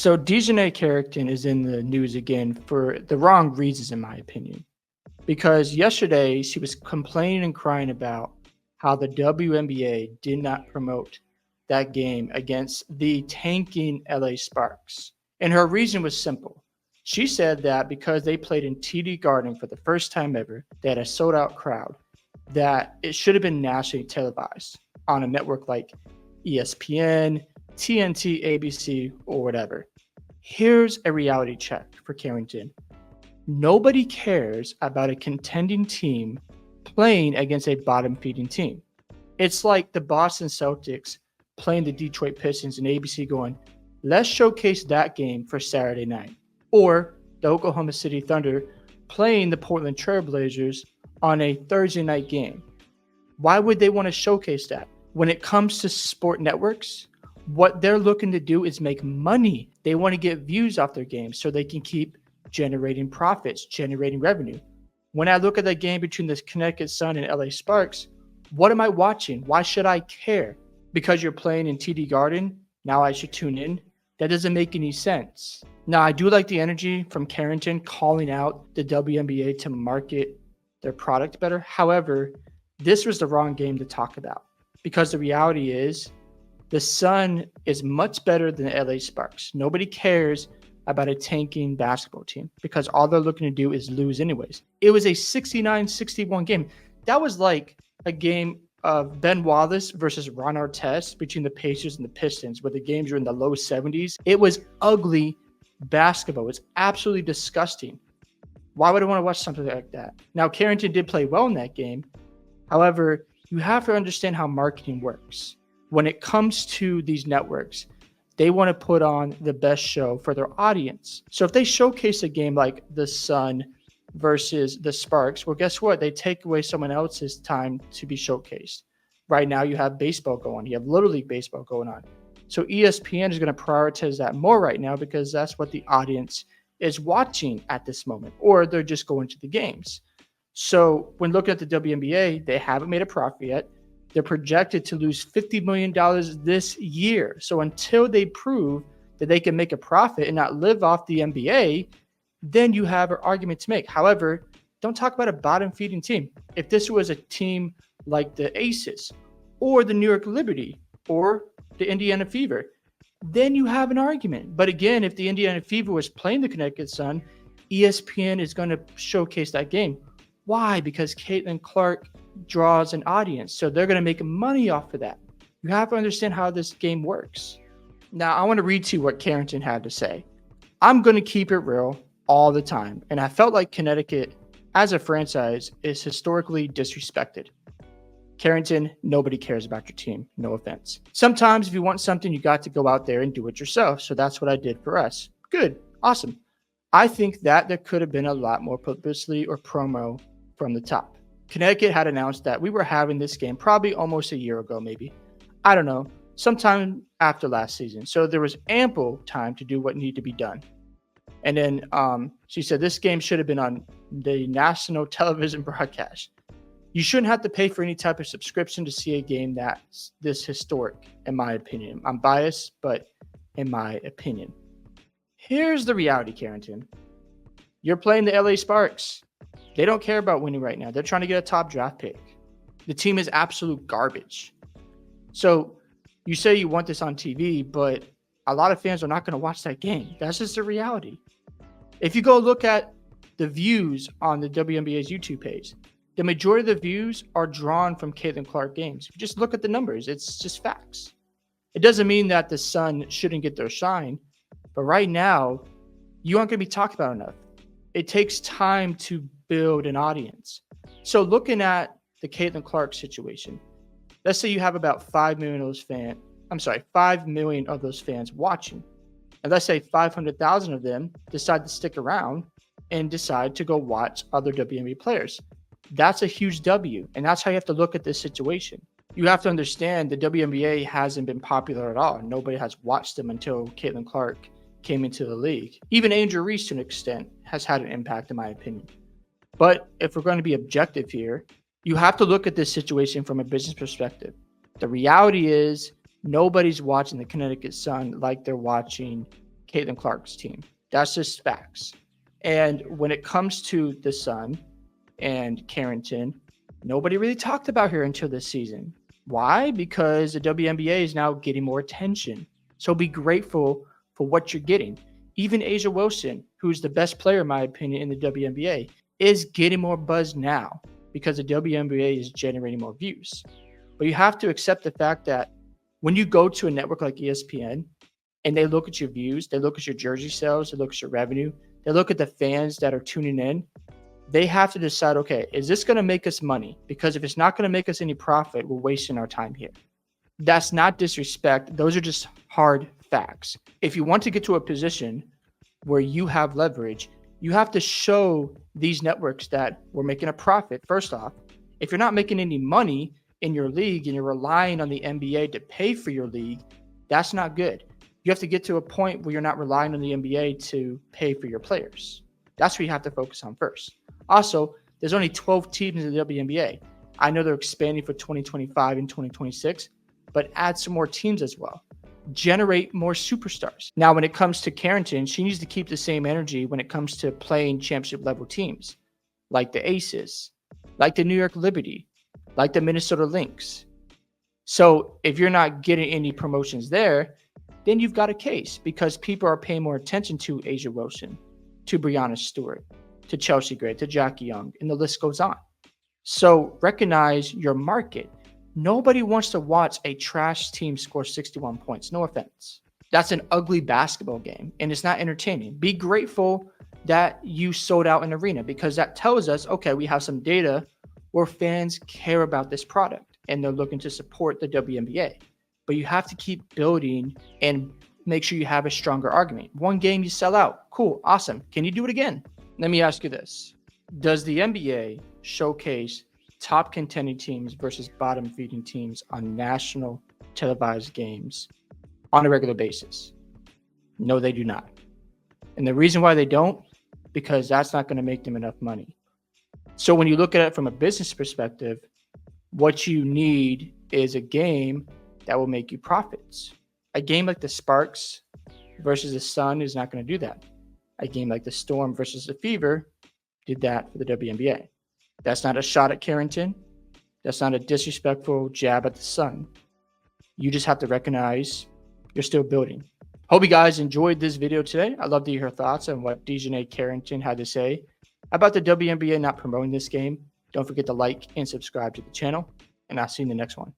So Dijonai Carrington is in the news again for the wrong reasons, in my opinion. Because yesterday she was complaining and crying about how the WNBA did not promote that game against the tanking LA Sparks. And her reason was simple. She said that because they played in TD Garden for the first time ever, they had a sold out crowd, that it should have been nationally televised on a network like ESPN, TNT, ABC, or whatever. Here's a reality check for Carrington. Nobody cares about a contending team playing against a bottom feeding team. It's like the Boston Celtics playing the Detroit Pistons and ABC going, let's showcase that game for Saturday night. Or the Oklahoma City Thunder playing the Portland Trailblazers on a Thursday night game. Why would they want to showcase that? When it comes to sport networks, what they're looking to do is make money. They want to get views off their games so they can keep generating profits, generating revenue. When I look at the game between the Connecticut Sun and LA Sparks, what am I watching? Why should I care? Because you're playing in TD Garden, now I should tune in? That doesn't make any sense. Now, I do like the energy from Carrington calling out the WNBA to market their product better. However, this was the wrong game to talk about because the reality is the Sun is much better than the LA Sparks. Nobody cares about a tanking basketball team because all they're looking to do is lose anyways. It was a 69-61 game. That was like a game of Ben Wallace versus Ron Artest between the Pacers and the Pistons where the games were in the low 70s. It was ugly basketball. It's absolutely disgusting. Why would I want to watch something like that? Now, Carrington did play well in that game. However, you have to understand how marketing works. When it comes to these networks, they want to put on the best show for their audience. So if they showcase a game like the Sun versus the Sparks, well, guess what? They take away someone else's time to be showcased. Right now, you have baseball going. You have Little League baseball going on. So ESPN is going to prioritize that more right now because that's what the audience is watching at this moment, or they're just going to the games. So when looking at the WNBA, they haven't made a profit yet. They're projected to lose $50 million this year. So until they prove that they can make a profit and not live off the NBA, then you have an argument to make. However, don't talk about a bottom feeding team. If this was a team like the Aces or the New York Liberty or the Indiana Fever, then you have an argument. But again, if the Indiana Fever was playing the Connecticut Sun, ESPN is going to showcase that game. Why? Because Caitlin Clark draws an audience. So they're going to make money off of that. You have to understand how this game works. Now, I want to read to you what Carrington had to say. I'm going to keep it real all the time. And I felt like Connecticut, as a franchise, is historically disrespected. Carrington, nobody cares about your team. No offense. Sometimes if you want something, you got to go out there and do it yourself. So that's what I did for us. Good. Awesome. I think that there could have been a lot more publicity or promo from the top. Connecticut had announced that we were having this game probably almost a year ago, maybe. I don't know, sometime after last season. So there was ample time to do what needed to be done. And then she said this game should have been on the national television broadcast. You shouldn't have to pay for any type of subscription to see a game that's this historic, in my opinion. I'm biased, but in my opinion. Here's the reality, Carrington. You're playing the LA Sparks. They don't care about winning right now. They're trying to get a top draft pick. The team is absolute garbage. So you say you want this on TV, but a lot of fans are not going to watch that game. That's just the reality. If you go look at the views on the WNBA's YouTube page, the majority of the views are drawn from Caitlin Clark games. Just look at the numbers. It's just facts. It doesn't mean that the Sun shouldn't get their shine, but right now, you aren't going to be talked about enough. It takes time to build an audience. So looking at the Caitlin Clark situation, let's say you have about 5 million of those fans watching. And let's say 500,000 of them decide to stick around and decide to go watch other WNBA players. That's a huge W. And that's how you have to look at this situation. You have to understand the WNBA hasn't been popular at all. Nobody has watched them until Caitlin Clark came into the league. Even Angel Reese, to an extent, has had an impact, in my opinion. But if we're going to be objective here, you have to look at this situation from a business perspective. The reality is nobody's watching the Connecticut Sun like they're watching Caitlin Clark's team. That's just facts. And when it comes to the Sun and Carrington, nobody really talked about her until this season. Why? Because the WNBA is now getting more attention. So be grateful for what you're getting. Even Asia Wilson, who's the best player, in my opinion, in the WNBA, is getting more buzz now because the WNBA is generating more views. But you have to accept the fact that when you go to a network like ESPN and they look at your views, they look at your jersey sales, they look at your revenue, they look at the fans that are tuning in, they have to decide, okay, is this going to make us money? Because if it's not going to make us any profit, we're wasting our time here. That's not disrespect. Those are just hard facts. If you want to get to a position where you have leverage, you have to show these networks that we're making a profit. First off, if you're not making any money in your league and you're relying on the NBA to pay for your league, that's not good. You have to get to a point where you're not relying on the NBA to pay for your players. That's what you have to focus on first. Also, there's only 12 teams in the WNBA. I know they're expanding for 2025 and 2026, but add some more teams as well. Generate more superstars. Now, when it comes to Carrington, she needs to keep the same energy when it comes to playing championship level teams like the Aces, like the New York Liberty, like the Minnesota Lynx. So if you're not getting any promotions there, then you've got a case because people are paying more attention to Asia Wilson, to Brianna Stewart, to Chelsea Gray, to Jackie Young, and the list goes on. So recognize your market. Nobody wants to watch a trash team score 61 points. No offense. That's an ugly basketball game, and it's not entertaining. Be grateful that you sold out an arena because that tells us, okay, we have some data where fans care about this product and they're looking to support the WNBA. But you have to keep building and make sure you have a stronger argument. One game you sell out. Cool. Awesome. Can you do it again? Let me ask you this. Does the NBA showcase top contending teams versus bottom feeding teams on national televised games on a regular basis? No, they do not. And the reason why they don't, because that's not going to make them enough money. So when you look at it from a business perspective, what you need is a game that will make you profits. A game like the Sparks versus the Sun is not going to do that. A game like the Storm versus the Fever did that for the WNBA. That's not a shot at Carrington. That's not a disrespectful jab at the Sun. You just have to recognize you're still building. Hope you guys enjoyed this video today. I'd love to hear your thoughts on what Dijonai Carrington had to say about the WNBA not promoting this game. Don't forget to like and subscribe to the channel, and I'll see you in the next one.